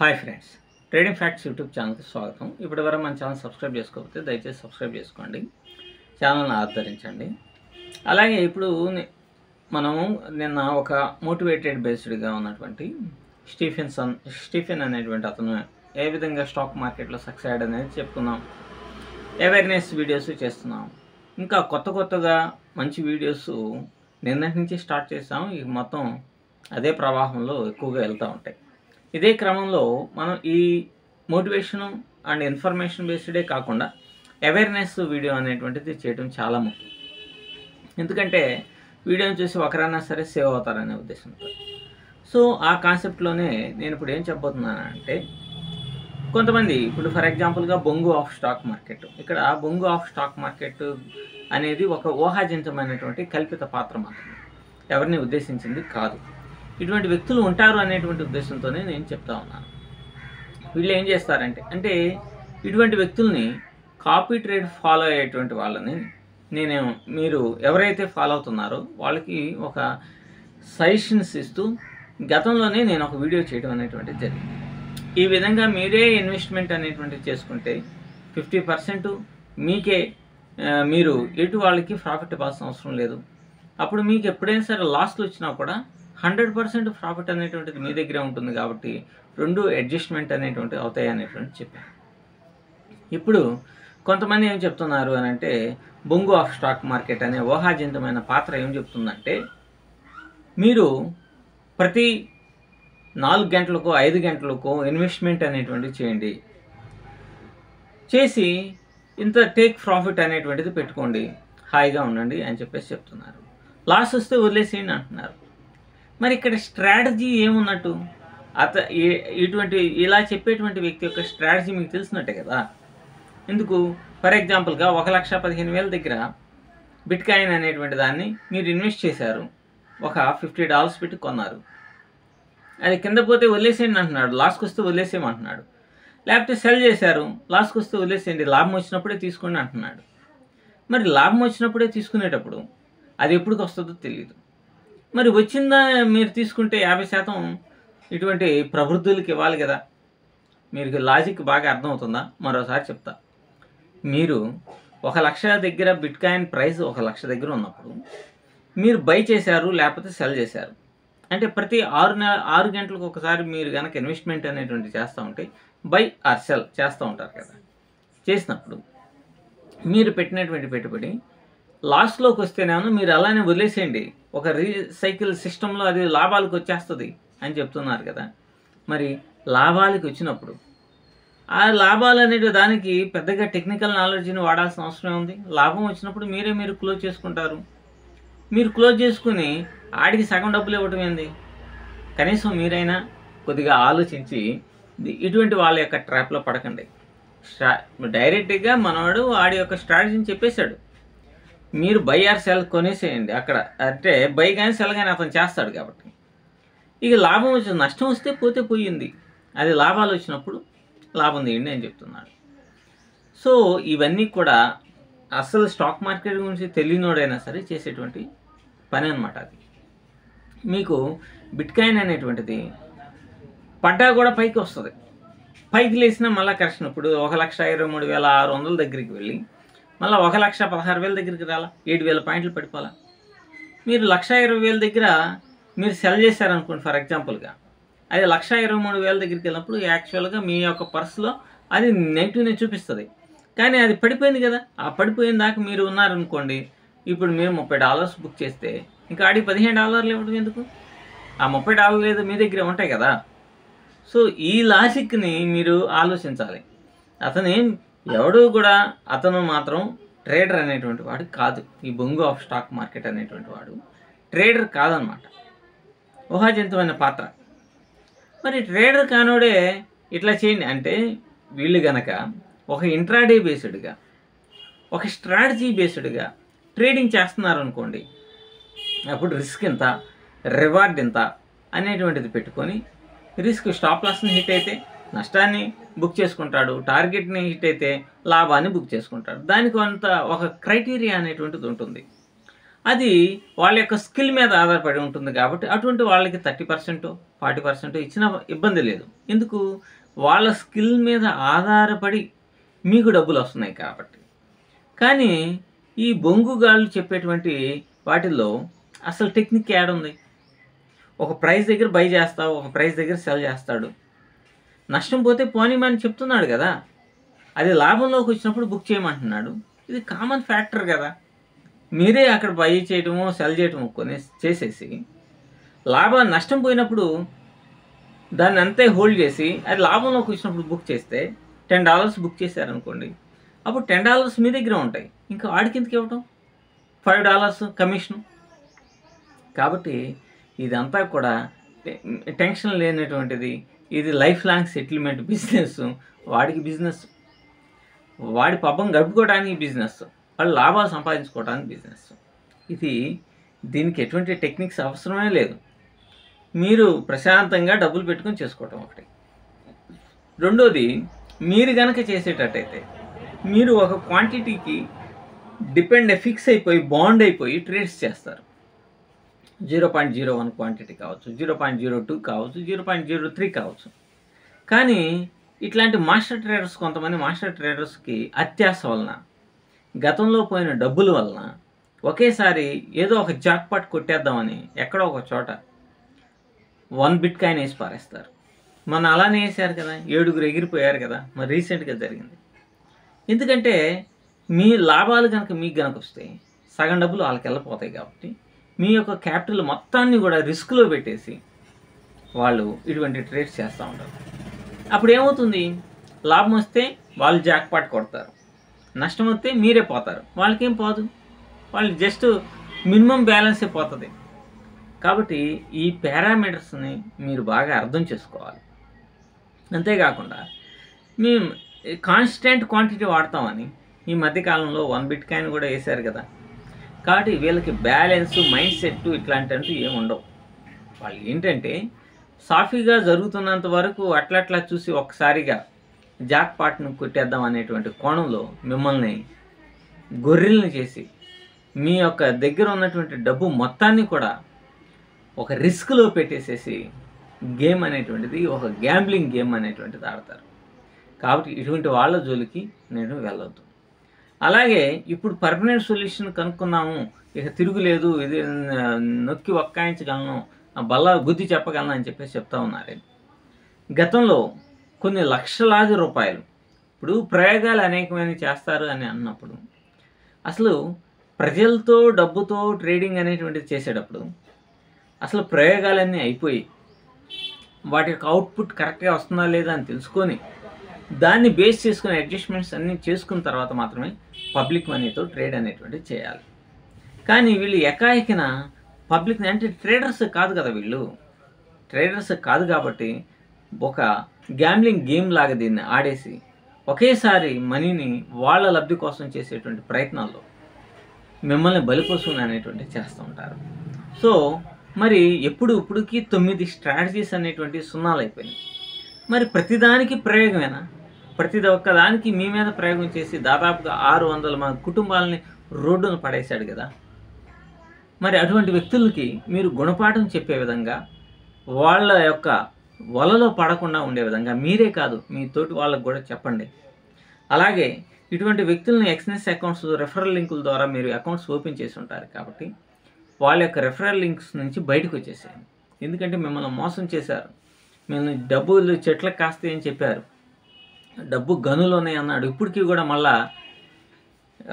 Hi friends, trading facts YouTube ఛానల్కి స్వాగతం. ఇప్పటివరకు మన ఛానల్ సబ్స్క్రైబ్ చేసుకోకపోతే దయచేసి సబ్స్క్రైబ్ చేసుకోండి, ఛానల్ని ఆదరించండి. అలాగే ఇప్పుడు మనము నిన్న ఒక మోటివేటెడ్ బేస్డ్గా ఉన్నటువంటి స్టీఫెన్ అనేటువంటి అతను ఏ విధంగా స్టాక్ మార్కెట్లో సక్సెస్ అయ్యాడు అనేది చెప్పుకున్నాం. అవేర్నెస్ వీడియోస్ చేస్తున్నాం. ఇంకా కొత్తగా మంచి వీడియోస్ నిన్నటి నుంచి స్టార్ట్ చేసాం. ఇక మొత్తం అదే ప్రవాహంలో ఎక్కువగా వెళ్తూ ఉంటాయి. ఇదే క్రమంలో మనం ఈ మోటివేషను అండ్ ఇన్ఫర్మేషన్ బేస్డే కాకుండా అవేర్నెస్ వీడియో అనేటువంటిది చేయడం చాలా ముఖ్యం. ఎందుకంటే వీడియోని చూసి ఒకరైనా సరే సేవ్ అవుతారనే ఉద్దేశంతో. సో ఆ కాన్సెప్ట్లోనే నేను ఇప్పుడు ఏం చెప్పబోతున్నానంటే, కొంతమంది ఇప్పుడు ఫర్ ఎగ్జాంపుల్గా బొంగు ఆఫ్ స్టాక్ మార్కెట్, ఇక్కడ బొంగు ఆఫ్ స్టాక్ మార్కెట్ అనేది ఒక ఊహాజనితమైనటువంటి కల్పిత పాత్ర మాత్రమే, ఎవరిని ఉద్దేశించింది కాదు. ఇటువంటి వ్యక్తులు ఉంటారు అనేటువంటి ఉద్దేశంతోనే నేను చెప్తా ఉన్నాను. వీళ్ళు ఏం చేస్తారంటే ఇటువంటి వ్యక్తుల్ని కాపీ ట్రేడ్ ఫాలో అయ్యేటువంటి వాళ్ళని మీరు ఎవరైతే ఫాలో అవుతున్నారో వాళ్ళకి ఒక సజెషన్స్ ఇస్తూ గతంలోనే నేను ఒక వీడియో చేయడం అనేటువంటిది జరిగింది. ఈ విధంగా మీరే ఇన్వెస్ట్మెంట్ అనేటువంటిది చేసుకుంటే 50% మీకే, మీరు ఎటు వాళ్ళకి ప్రాఫిట్ ఇవ్వాల్సిన అవసరం లేదు. అప్పుడు మీకు ఎప్పుడైనా సరే లాస్లు వచ్చినా కూడా 100% ప్రాఫిట్ అనేటువంటిది మీ దగ్గరే ఉంటుంది. కాబట్టి రెండు అడ్జస్ట్మెంట్ అనేటువంటిది అవుతాయి అనేటువంటి చెప్పాను. ఇప్పుడు కొంతమంది ఏం చెప్తున్నారు అని అంటే, బొంగు ఆఫ్ స్టాక్ మార్కెట్ అనే ఊహాజనితమైన పాత్ర ఏం చెప్తుందంటే, మీరు ప్రతి 4 గంటలకు 5 గంటలకు ఇన్వెస్ట్మెంట్ అనేటువంటిది చేయండి, చేసి ఇంత టేక్ ప్రాఫిట్ అనేటువంటిది పెట్టుకోండి, హాయిగా ఉండండి అని చెప్పేసి చెప్తున్నారు. లాస్ వస్తే వదిలేసేయండి అంటున్నారు. మరి ఇక్కడ స్ట్రాటజీ ఏమున్నట్టు? ఇలా చెప్పేటువంటి వ్యక్తి యొక్క స్ట్రాటజీ మీకు తెలిసినట్టే కదా. ఎందుకు? ఫర్ ఎగ్జాంపుల్గా 1,15,000 దగ్గర బిట్కాయిన్ అనేటువంటి దాన్ని మీరు ఇన్వెస్ట్ చేశారు, ఒక $50 పెట్టి కొన్నారు. అది కింద పోతే వదిలేసేయండి అంటున్నాడు, లాస్కి వస్తే వదిలేసేయమంటున్నాడు. లేకపోతే సెల్ చేశారు, లాస్కి వస్తే వదిలేసేయండి, లాభం వచ్చినప్పుడే తీసుకోండి అంటున్నాడు. మరి లాభం వచ్చినప్పుడే తీసుకునేటప్పుడు అది ఎప్పటికి వస్తుందో తెలియదు. మరి వచ్చిందా మీరు తీసుకుంటే 50% ఇటువంటి ప్రవృద్ధులకి ఇవ్వాలి కదా. మీకు లాజిక్ బాగా అర్థమవుతుందా? మరోసారి చెప్తా. మీరు 1,00,000 దగ్గర బిట్కాయిన్ ప్రైస్ 1,00,000 దగ్గర ఉన్నప్పుడు మీరు బై చేశారు, లేకపోతే సెల్ చేశారు అంటే ప్రతి 6 గంటలకు ఒకసారి మీరు కనుక ఇన్వెస్ట్మెంట్ అనేటువంటి చేస్తూ ఉంటే బై ఆర్ సెల్ చేస్తూ ఉంటారు కదా. చేసినప్పుడు మీరు పెట్టినటువంటి పెట్టుబడి లాస్ట్లోకి వస్తేనేమో మీరు అలానే వదిలేసేయండి, ఒక రీసైకిల్ సిస్టంలో అది లాభాలకు వచ్చేస్తుంది అని చెప్తున్నారు కదా. మరి లాభాలకు వచ్చినప్పుడు ఆ లాభాలు అనేవి దానికి పెద్దగా టెక్నికల్ నాలెడ్జ్ని వాడాల్సిన అవసరం ఉంది. లాభం వచ్చినప్పుడు మీరు క్లోజ్ చేసుకుంటారు. మీరు క్లోజ్ చేసుకుని ఆడికి సగం డబ్బులు ఇవ్వటం ఏంది? కనీసం మీరైనా కొద్దిగా ఆలోచించి ఇటువంటి వాళ్ళ యొక్క ట్రాప్లో పడకండి. డైరెక్ట్గా మనవాడు ఆడి యొక్క స్ట్రాటజీని చెప్పేశాడు, మీరు బై ఆర్ సెల్ కొనేసేయండి అక్కడ. అంటే బై కానీ సెల్ కానీ అతను చేస్తాడు కాబట్టి ఇక లాభం వచ్చి నష్టం వస్తే పోతే పోయింది, అది లాభాలు వచ్చినప్పుడు లాభం తీయండి అని చెప్తున్నాడు. సో ఇవన్నీ కూడా అసలు స్టాక్ మార్కెట్ గురించి తెలియనోడైనా సరే చేసేటువంటి పని అనమాట. అది మీకు బిట్కాయిన్ అనేటువంటిది పడ్డా కూడా పైకి వస్తుంది, పైకి లేసినా మళ్ళీ కరెక్షన్. ఇప్పుడు 1,23,600 దగ్గరికి వెళ్ళి మళ్ళీ 1,16,000 దగ్గరికి రాలా, 7,000 పాయింట్లు పడిపోవాలా. మీరు 1,20,000 దగ్గర మీరు సెల్ చేశారనుకోండి ఫర్ ఎగ్జాంపుల్గా, అది 1,23,000 దగ్గరికి వెళ్ళినప్పుడు యాక్చువల్గా మీ యొక్క పర్సులో అది నెగిటివ్నే చూపిస్తుంది. కానీ అది పడిపోయింది కదా, ఆ పడిపోయిన దాకా మీరు ఉన్నారనుకోండి. ఇప్పుడు మీరు $30 బుక్ చేస్తే ఇంకా ఆడి $15 ఇవ్వడం ఎందుకు? ఆ $30 లేదు మీ దగ్గర ఉంటాయి కదా. సో ఈ లాజిక్ని మీరు ఆలోచించాలి. ఎవడు కూడా అతను మాత్రం ట్రేడర్ అనేటువంటి వాడు కాదు. ఈ బొంగు ఆఫ్ స్టాక్ మార్కెట్ అనేటువంటి వాడు ట్రేడర్ కాదనమాట, ఊహాజనితమైన పాత్ర. మరి ట్రేడర్ కానోడే ఇట్లా చేయండి అంటే, వీళ్ళు గనక ఒక ఇంట్రాడే బేస్డ్గా, ఒక స్ట్రాటజీ బేస్డ్గా ట్రేడింగ్ చేస్తున్నారు అనుకోండి, అప్పుడు రిస్క్ ఎంత, రివార్డ్ ఎంత అనేటువంటిది పెట్టుకొని, రిస్క్ స్టాప్ లాస్ని హిట్ అయితే నష్టాన్ని బుక్ చేసుకుంటాడు, టార్గెట్ని హిట్ అయితే లాభాన్ని బుక్ చేసుకుంటాడు. దానికి కొంత ఒక క్రైటీరియా అనేటువంటిది ఉంటుంది. అది వాళ్ళ యొక్క స్కిల్ మీద ఆధారపడి ఉంటుంది కాబట్టి అటువంటి వాళ్ళకి 30% 40% ఇచ్చినా ఇబ్బంది లేదు. ఎందుకు? వాళ్ళ స్కిల్ మీద ఆధారపడి మీకు డబ్బులు వస్తున్నాయి కాబట్టి. కానీ ఈ బొంగుగాళ్ళు చెప్పేటువంటి వాటిల్లో అసలు టెక్నిక్ ఏడుంది? ఒక ప్రైస్ దగ్గర బై చేస్తావు, ఒక ప్రైస్ దగ్గర సెల్ చేస్తాడు. నష్టం పోతే పోనీమని చెప్తున్నాడు కదా, అది లాభంలోకి వచ్చినప్పుడు బుక్ చేయమంటున్నాడు. ఇది కామన్ ఫ్యాక్టర్ కదా. మీరే అక్కడ బై చేయటమో సెల్ చేయటమో చేసేసి నష్టం పోయినప్పుడు దాన్ని అంతే హోల్డ్ చేసి అది లాభంలోకి వచ్చినప్పుడు బుక్ చేస్తే $10 బుక్ చేశారనుకోండి, అప్పుడు $10 మీ దగ్గర ఉంటాయి. ఇంకా వాడికి ఎందుకు ఇవ్వటం? $5 కమిషను. కాబట్టి ఇదంతా కూడా టెన్షన్ లేనటువంటిది. ఇది లైఫ్ లాంగ్ సెటిల్మెంట్ బిజినెస్. వాడికి బిజినెస్, వాడి పబ్బం గడుపుకోవడానికి బిజినెస్, వాళ్ళు లాభాలు సంపాదించుకోవడానికి బిజినెస్. దీనికి ఎటువంటి టెక్నిక్స్ అవసరమే లేదు. మీరు ప్రశాంతంగా డబ్బులు పెట్టుకొని చేసుకోవటం ఒకటి. రెండోది, మీరు కనుక చేసేటట్టయితే మీరు ఒక క్వాంటిటీకి ఫిక్స్ అయిపోయి బాండ్ అయిపోయి ట్రేడ్స్ చేస్తారు. 0.01 క్వాంటిటీ కావచ్చు, 0.02 కావచ్చు, 0.03 కావచ్చు. కానీ ఇట్లాంటి కొంతమంది మాస్టర్ ట్రేడర్స్కి అత్యాశ వలన, గతంలో పోయిన డబ్బుల వలన ఒకేసారి ఏదో ఒక జాక్పాట్ కొట్టేద్దామని ఎక్కడో ఒక చోట 1 బిట్కాయిన్ వేసి పారేస్తారు. మన అలానే వేసారు కదా, 7 ఎగిరిపోయారు కదా. మరి రీసెంట్గా జరిగింది. ఎందుకంటే మీ లాభాలు కనుక మీకు కనుక వస్తే సగం డబ్బులు వాళ్ళకి వెళ్ళిపోతాయి కాబట్టి మీ యొక్క క్యాపిటల్ మొత్తాన్ని కూడా రిస్క్లో పెట్టేసి వాళ్ళు ఇటువంటి ట్రేడ్స్ చేస్తూ ఉంటారు. అప్పుడు ఏమవుతుంది? లాభం వస్తే వాళ్ళు జాక్పాట్ కొడతారు, నష్టం వస్తే మీరే పోతారు. వాళ్ళకేం పోదు, వాళ్ళు జస్ట్ మినిమం బ్యాలెన్సే పోతుంది. కాబట్టి ఈ పారామీటర్స్ని మీరు బాగా అర్థం చేసుకోవాలి. అంతేకాకుండా మేము కాన్స్టెంట్ క్వాంటిటీ వాడతామని ఈ మధ్యకాలంలో 1 బిట్కాయిన్ కూడా వేశారు కదా. కాబట్టి వీళ్ళకి బ్యాలెన్స్, మైండ్ సెట్ ఇట్లాంటివి ఏమి ఉండవు. వాళ్ళు ఏంటంటే సాఫీగా జరుగుతున్నంత వరకు అట్లా చూసి ఒక్కసారిగా జాక్పాట్ను కొట్టేద్దాం అనేటువంటి కోణంలో మిమ్మల్ని గొర్రెల్ని చేసి మీ యొక్క దగ్గర ఉన్నటువంటి డబ్బు మొత్తాన్ని కూడా ఒక రిస్క్లో పెట్టేసేసి గేమ్ అనేటువంటిది, ఒక గ్యాంబ్లింగ్ గేమ్ అనేటువంటిది ఆడతారు. కాబట్టి ఇటువంటి వాళ్ళ జోలికి నేను వెళ్ళొద్దు. అలాగే ఇప్పుడు పర్మనెంట్ సొల్యూషన్ కనుక్కున్నాము, ఇక తిరుగులేదు, ఇది నొక్కి ఒక్కాయించగలను, బల్ల బుద్ధి చెప్పగలను అని చెప్పేసి చెప్తా ఉన్నారు. గతంలో కొన్ని లక్షలాది రూపాయలు, ఇప్పుడు ప్రయోగాలు అనేకమైన చేస్తారు అని అన్నప్పుడు అసలు ప్రజలతో డబ్బుతో ట్రేడింగ్ అనేటువంటిది చేసేటప్పుడు అసలు ప్రయోగాలన్నీ అయిపోయి వాటి యొక్క అవుట్పుట్ కరెక్ట్గా వస్తుందా లేదా అని తెలుసుకొని దాన్ని బేస్ చేసుకుని అడ్జస్ట్మెంట్స్ అన్నీ చేసుకున్న తర్వాత మాత్రమే పబ్లిక్ మనీతో ట్రేడ్ అనేటువంటిది చేయాలి. కానీ వీళ్ళు ఎకాయికిన పబ్లిక్ అంటే ట్రేడర్స్ కాదు కదా, వీళ్ళు ట్రేడర్స్ కాదు కాబట్టి ఒక గ్యాంబ్లింగ్ గేమ్ లాగా దీన్ని ఆడేసి ఒకేసారి మనీని వాళ్ళ లబ్ధి కోసం చేసేటువంటి ప్రయత్నాల్లో మిమ్మల్ని బలిపోసుకుని అనేటువంటివి చేస్తూ ఉంటారు. సో మరి ఇప్పుడుకి 9 స్ట్రాటజీస్ అనేటువంటి సున్నాలు అయిపోయినాయి. మరి ప్రతిదానికి ప్రయోగమేనా? ప్రతి ఒక్కదానికి మీ మీద ప్రయోగం చేసి దాదాపుగా 600 మంది కుటుంబాలని రోడ్డును పడేశాడు కదా. మరి అటువంటి వ్యక్తులకి మీరు గుణపాఠం చెప్పే విధంగా, వాళ్ళ యొక్క వలలో పడకుండా ఉండే విధంగా మీరే కాదు మీ తోటి వాళ్ళకు కూడా చెప్పండి. అలాగే ఇటువంటి వ్యక్తులను ఎక్స్ఎన్ఎస్ అకౌంట్స్, రెఫరల్ లింకుల ద్వారా మీరు అకౌంట్స్ ఓపెన్ చేసి ఉంటారు కాబట్టి వాళ్ళ యొక్క రెఫరల్ లింక్స్ నుంచి బయటకు వచ్చేసేయండి. ఎందుకంటే మిమ్మల్ని మోసం చేశారు, మిమ్మల్ని డబ్బులు చెట్లకు కాస్తాయి అని చెప్పారు, డబ్బు గనులోనే అన్నాడు. ఇప్పటికీ కూడా మళ్ళా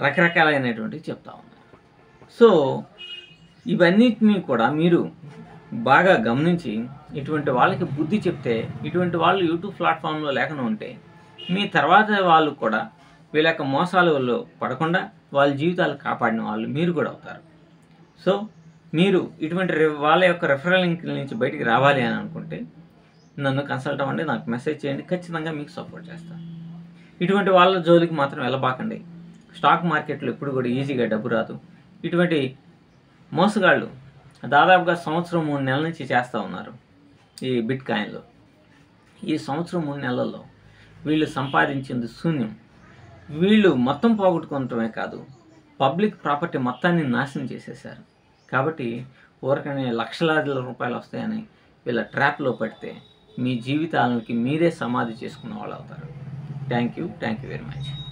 రకరకాలైనటువంటివి చెప్తా ఉన్నారు. సో ఇవన్నిటినీ కూడా మీరు బాగా గమనించి ఇటువంటి వాళ్ళకి బుద్ధి చెప్తే, ఇటువంటి వాళ్ళు యూట్యూబ్ ప్లాట్ఫామ్లో లేకుండా ఉంటే మీ తర్వాత వాళ్ళు కూడా వీళ్ళ యొక్క మోసాలలో పడకుండా వాళ్ళ జీవితాలు కాపాడిన వాళ్ళు మీరు కూడా అవుతారు. సో మీరు ఇటువంటి వాళ్ళ యొక్క రెఫరల్ లింక్ నుంచి బయటికి రావాలి అని అనుకుంటే నన్ను కన్సల్ట్ అవ్వండి, నాకు మెసేజ్ చేయండి, ఖచ్చితంగా మీకు సపోర్ట్ చేస్తాను. ఇటువంటి వాళ్ళ జోలికి మాత్రం వెళ్ళబాకండి. స్టాక్ మార్కెట్లో ఎప్పుడు కూడా ఈజీగా డబ్బు రాదు. ఇటువంటి మోసగాళ్ళు దాదాపుగా 3 నెలల నుంచి చేస్తూ ఉన్నారు ఈ బిట్కాయిన్లో. ఈ 3 నెలల్లో వీళ్ళు సంపాదించింది శూన్యం. వీళ్ళు మొత్తం పోగొట్టుకోవటమే కాదు, పబ్లిక్ ప్రాపర్టీ మొత్తాన్ని నాశనం చేసేసారు. కాబట్టి ఊరకనే లక్షలాది రూపాయలు వస్తాయని వీళ్ళ ట్రాప్లో పడితే మీ జీవితాలకి మీరే సమాధి చేసుకున్న వాళ్ళు అవుతారు. Thank you very much.